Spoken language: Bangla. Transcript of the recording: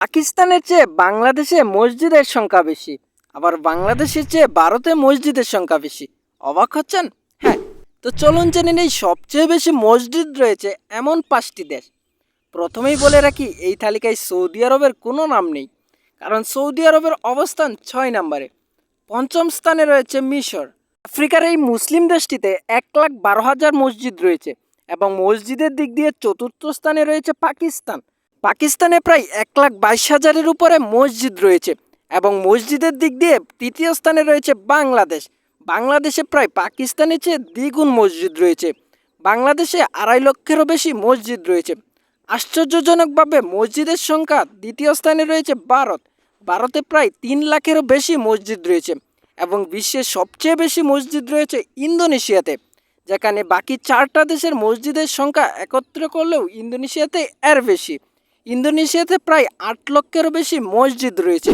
পাকিস্তানের চেয়ে বাংলাদেশে মসজিদের সংখ্যা বেশি, আবার বাংলাদেশের চেয়ে ভারতে মসজিদের সংখ্যা বেশি। অবাক হচ্ছেন? হ্যাঁ, তো চলুন জেনে নেই সবচেয়ে বেশি মসজিদ রয়েছে এমন 5টি দেশ। প্রথমেই বলে রাখি, এই তালিকায় সৌদি আরবের কোনো নাম নেই, কারণ সৌদি আরবের অবস্থান 6 নম্বরে। পঞ্চম স্থানে রয়েছে মিশর। আফ্রিকার এই মুসলিম দেশটিতে 1,12,000 মসজিদ রয়েছে এবং মসজিদের দিক দিয়ে চতুর্থ স্থানে রয়েছে পাকিস্তান। পাকিস্তানে প্রায় 1,22,000-এর উপরে মসজিদ রয়েছে এবং মসজিদের দিক দিয়ে তৃতীয় স্থানে রয়েছে বাংলাদেশ। বাংলাদেশে প্রায় পাকিস্তানের চেয়ে দ্বিগুণ মসজিদ রয়েছে। বাংলাদেশে 2.5 লক্ষেরও বেশি মসজিদ রয়েছে। আশ্চর্যজনকভাবে মসজিদের সংখ্যা দ্বিতীয় স্থানে রয়েছে ভারত। ভারতে প্রায় 3 লাখেরও বেশি মসজিদ রয়েছে এবং বিশ্বের সবচেয়ে বেশি মসজিদ রয়েছে ইন্দোনেশিয়াতে, যেখানে বাকি 4টা দেশের মসজিদের সংখ্যা একত্র করলেও ইন্দোনেশিয়াতে এর বেশি। ইন্দোনেশিয়াতে প্রায় 8 লক্ষেরও বেশি মসজিদ রয়েছে।